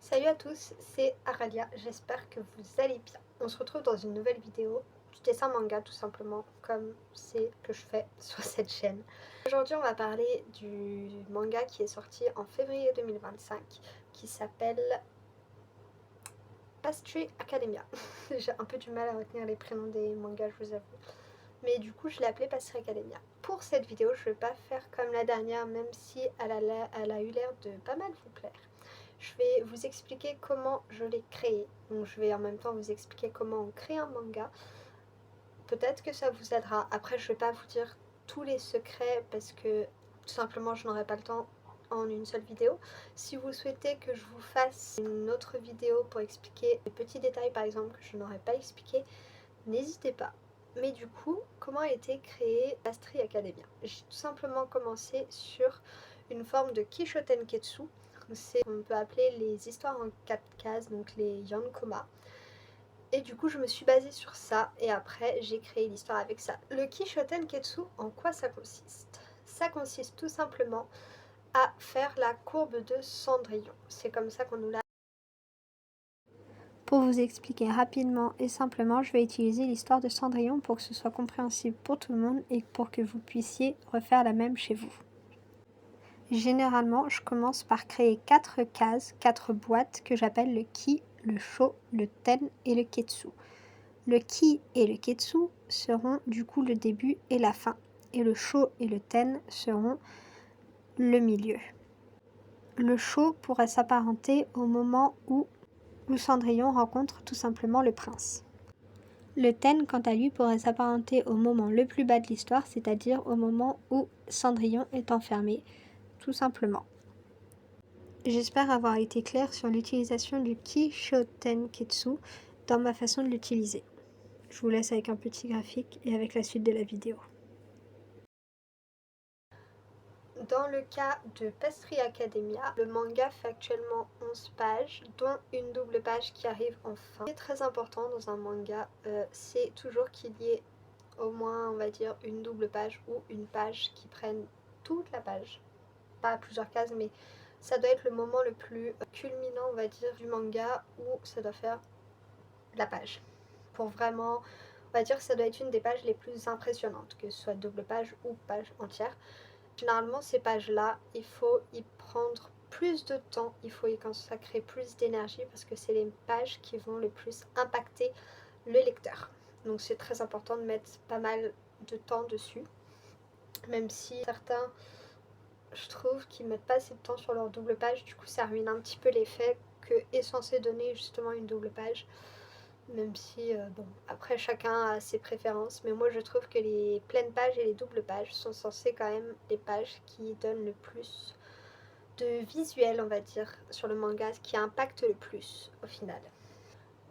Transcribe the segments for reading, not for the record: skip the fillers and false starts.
Salut à tous, c'est Aralia, j'espère que vous allez bien. On se retrouve dans une nouvelle vidéo du dessin manga tout simplement, comme c'est que je fais sur cette chaîne. Aujourd'hui on va parler du manga qui est sorti en février 2025, qui s'appelle Pastry Academia. J'ai un peu du mal à retenir les prénoms des mangas, je vous avoue. Mais du coup je l'ai appelé Pastry Academia. Pour cette vidéo je ne vais pas faire comme la dernière, même si elle a eu l'air de pas mal vous plaire. Je vais vous expliquer comment je l'ai créé. Donc je vais en même temps vous expliquer comment on crée un manga. Peut-être que ça vous aidera. Après, je ne vais pas vous dire tous les secrets parce que tout simplement je n'aurai pas le temps en une seule vidéo. Si vous souhaitez que je vous fasse une autre vidéo pour expliquer des petits détails par exemple que je n'aurais pas expliqué, n'hésitez pas. Mais du coup, comment a été créé Pastry Academia? J'ai tout simplement commencé sur une forme de Kishotenketsu. On peut appeler les histoires en 4 cases, donc les Yankoma. Et du coup, je me suis basée sur ça et après, j'ai créé l'histoire avec ça. Le Kishotenketsu, en quoi ça consiste? Ça consiste tout simplement à faire la courbe de Cendrillon. C'est comme ça qu'on nous l'a. Pour vous expliquer rapidement et simplement, je vais utiliser l'histoire de Cendrillon pour que ce soit compréhensible pour tout le monde et pour que vous puissiez refaire la même chez vous. Généralement, je commence par créer 4 cases, 4 boîtes que j'appelle le Ki, le Sho, le Ten et le Ketsu. Le Ki et le Ketsu seront du coup le début et la fin, et le Sho et le Ten seront le milieu. Le Sho pourrait s'apparenter au moment où Cendrillon rencontre tout simplement le prince. Le Ten, quant à lui, pourrait s'apparenter au moment le plus bas de l'histoire, c'est-à-dire au moment où Cendrillon est enfermé, tout simplement. J'espère avoir été claire sur l'utilisation du Kishotenketsu dans ma façon de l'utiliser. Je vous laisse avec un petit graphique et avec la suite de la vidéo. Dans le cas de Pastry Academia, le manga fait actuellement 11 pages, dont une double page qui arrive en fin. Ce qui est très important dans un manga, c'est toujours qu'il y ait au moins, on va dire, une double page ou une page qui prenne toute la page. Pas plusieurs cases, mais ça doit être le moment le plus culminant, on va dire, du manga où ça doit faire la page. Pour vraiment, on va dire que ça doit être une des pages les plus impressionnantes, que ce soit double page ou page entière. Généralement, ces pages-là, il faut y prendre plus de temps, il faut y consacrer plus d'énergie parce que c'est les pages qui vont le plus impacter le lecteur. Donc c'est très important de mettre pas mal de temps dessus, même si certains, je trouve, qu'ils mettent pas assez de temps sur leur double page, du coup ça ruine un petit peu l'effet que est censé donner justement une double page. Même si, bon, après chacun a ses préférences, mais moi je trouve que les pleines pages et les doubles pages sont censées quand même les pages qui donnent le plus de visuel, on va dire, sur le manga, ce qui impacte le plus au final.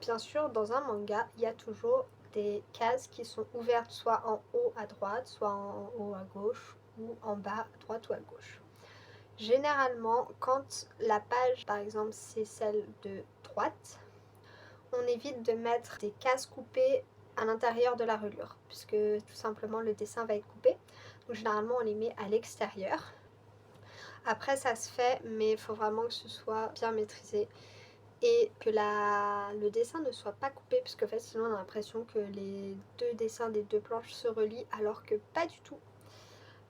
Bien sûr, dans un manga, il y a toujours des cases qui sont ouvertes soit en haut à droite, soit en haut à gauche, ou en bas à droite ou à gauche. Généralement, quand la page, par exemple, c'est celle de droite, on évite de mettre des cases coupées à l'intérieur de la reliure, puisque tout simplement le dessin va être coupé. Donc généralement on les met à l'extérieur. Après ça se fait, mais il faut vraiment que ce soit bien maîtrisé et que le dessin ne soit pas coupé, parce que en fait, sinon on a l'impression que les deux dessins des deux planches se relient, alors que pas du tout.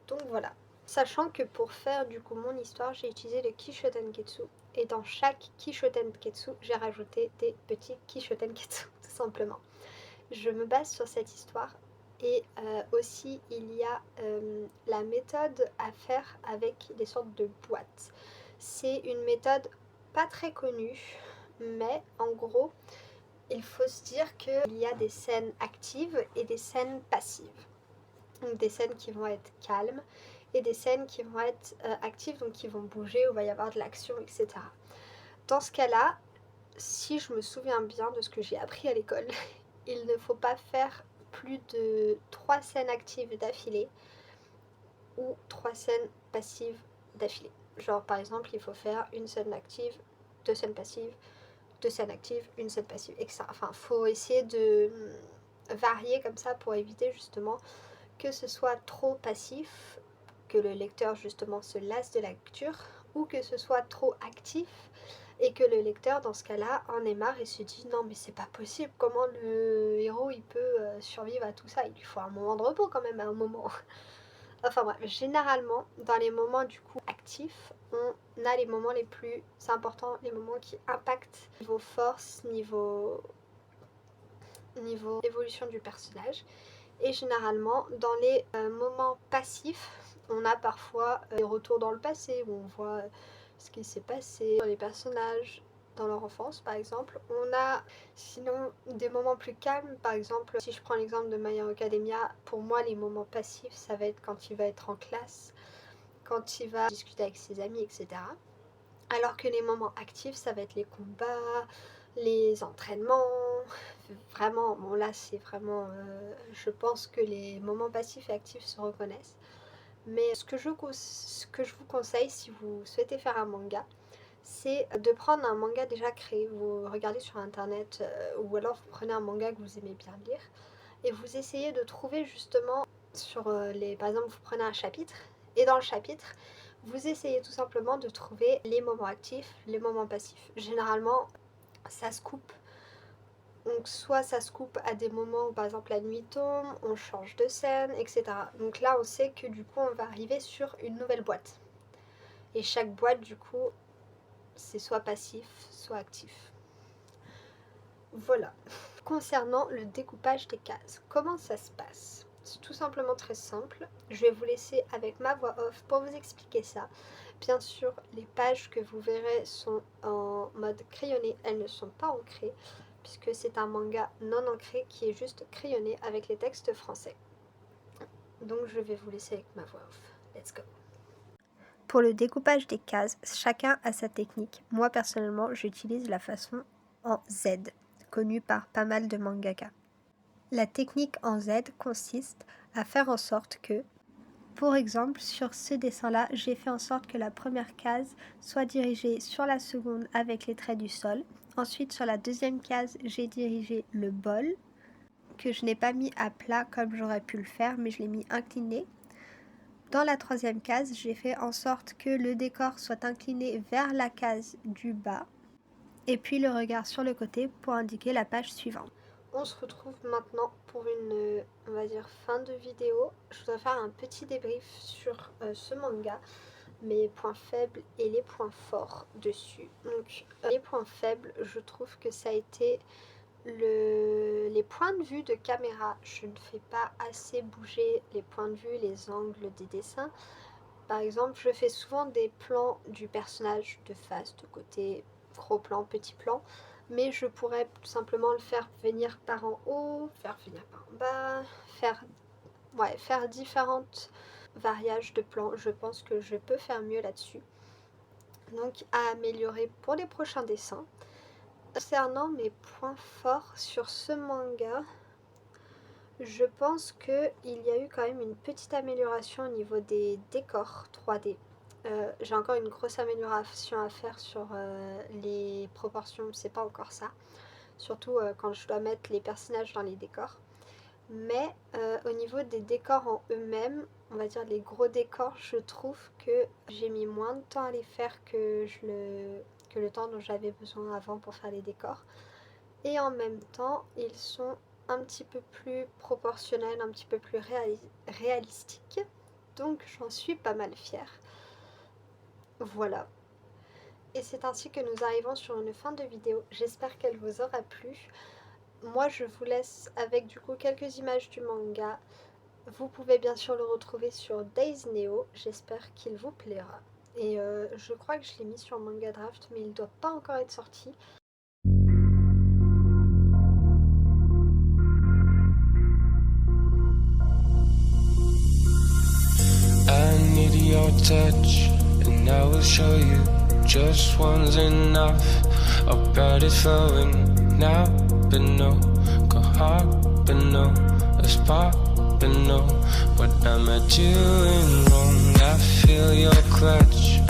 Donc voilà. Sachant que pour faire du coup mon histoire, j'ai utilisé le Kishotenketsu. Et dans chaque Kishotenketsu, j'ai rajouté des petits Kishotenketsu, tout simplement. Je me base sur cette histoire. Et aussi, il y a la méthode à faire avec des sortes de boîtes. C'est une méthode pas très connue, mais en gros, il faut se dire qu'il y a des scènes actives et des scènes passives. Donc des scènes qui vont être calmes et des scènes qui vont être actives, donc qui vont bouger, où il va y avoir de l'action, etc. Dans ce cas-là, si je me souviens bien de ce que j'ai appris à l'école, il ne faut pas faire plus de 3 scènes actives d'affilée ou 3 scènes passives d'affilée. Genre par exemple, il faut faire une scène active, 2 scènes passives, 2 scènes actives, une scène passive, etc. Enfin, il faut essayer de varier comme ça pour éviter justement que ce soit trop passif, que le lecteur justement se lasse de la lecture, ou que ce soit trop actif, et que le lecteur dans ce cas-là en ait marre et se dit non mais c'est pas possible, comment le héros il peut survivre à tout ça, il lui faut un moment de repos quand même à un moment. Enfin bref, généralement dans les moments du coup actifs, on a les moments les plus importants, les moments qui impactent niveau force, niveau évolution du personnage. Et généralement dans les moments passifs, on a parfois des retours dans le passé où on voit ce qui s'est passé dans les personnages dans leur enfance par exemple. On a sinon des moments plus calmes, par exemple si je prends l'exemple de My Hero Academia, pour moi les moments passifs ça va être quand il va être en classe, quand il va discuter avec ses amis, etc. Alors que les moments actifs ça va être les combats, les entraînements, vraiment, bon là c'est vraiment, je pense que les moments passifs et actifs se reconnaissent. Mais ce que je vous conseille si vous souhaitez faire un manga, c'est de prendre un manga déjà créé. Vous regardez sur internet ou alors vous prenez un manga que vous aimez bien lire et vous essayez de trouver justement sur par exemple vous prenez un chapitre et dans le chapitre vous essayez tout simplement de trouver les moments actifs, les moments passifs. Généralement ça se coupe. Donc soit ça se coupe à des moments où par exemple la nuit tombe, on change de scène, etc. Donc là on sait que du coup on va arriver sur une nouvelle boîte. Et chaque boîte du coup c'est soit passif, soit actif. Voilà. Concernant le découpage des cases, comment ça se passe? C'est tout simplement très simple. Je vais vous laisser avec ma voix off pour vous expliquer ça. Bien sûr, les pages que vous verrez sont en mode crayonné, elles ne sont pas ancrées, puisque c'est un manga non ancré qui est juste crayonné avec les textes français. Donc je vais vous laisser avec ma voix off. Let's go. Pour le découpage des cases, chacun a sa technique. Moi personnellement, j'utilise la façon en Z, connue par pas mal de mangaka. La technique en Z consiste à faire en sorte que, pour exemple, sur ce dessin-là, j'ai fait en sorte que la première case soit dirigée sur la seconde avec les traits du sol. Ensuite, sur la deuxième case, j'ai dirigé le bol, que je n'ai pas mis à plat comme j'aurais pu le faire, mais je l'ai mis incliné. Dans la troisième case, j'ai fait en sorte que le décor soit incliné vers la case du bas, et puis le regard sur le côté pour indiquer la page suivante. On se retrouve maintenant pour une, on va dire, fin de vidéo. Je voudrais faire un petit débrief sur ce manga, mes points faibles et les points forts dessus. Donc les points faibles, je trouve que ça a été les points de vue de caméra. Je ne fais pas assez bouger les points de vue, les angles des dessins. Par exemple, je fais souvent des plans du personnage de face, de côté, gros plan, petit plan. Mais je pourrais tout simplement le faire venir par en haut, faire venir par en bas, faire différentes variages de plans. Je pense que je peux faire mieux là-dessus. Donc à améliorer pour les prochains dessins. Concernant mes points forts sur ce manga, je pense qu'il y a eu quand même une petite amélioration au niveau des décors 3D. J'ai encore une grosse amélioration à faire sur les proportions, c'est pas encore ça. Surtout quand je dois mettre les personnages dans les décors. Mais au niveau des décors en eux-mêmes, on va dire les gros décors, je trouve que j'ai mis moins de temps à les faire que le temps dont j'avais besoin avant pour faire les décors. Et en même temps, ils sont un petit peu plus proportionnels, un petit peu plus réalistiques. Donc j'en suis pas mal fière. Voilà. Et c'est ainsi que nous arrivons sur une fin de vidéo. J'espère qu'elle vous aura plu. Moi je vous laisse avec du coup quelques images du manga. Vous pouvez bien sûr le retrouver sur Days Neo. J'espère qu'il vous plaira. Et je crois que je l'ai mis sur Manga Draft, mais il ne doit pas encore être sorti. I need your touch, and I will show you just one's enough. About it flowing now, but no, go hard, but no, a spark, but no. What am I doing wrong? I feel your clutch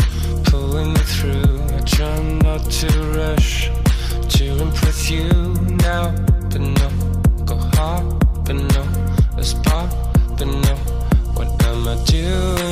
pulling me through. I try not to rush to impress you now, but no, go hard, but no, a spark, but no. What am I doing?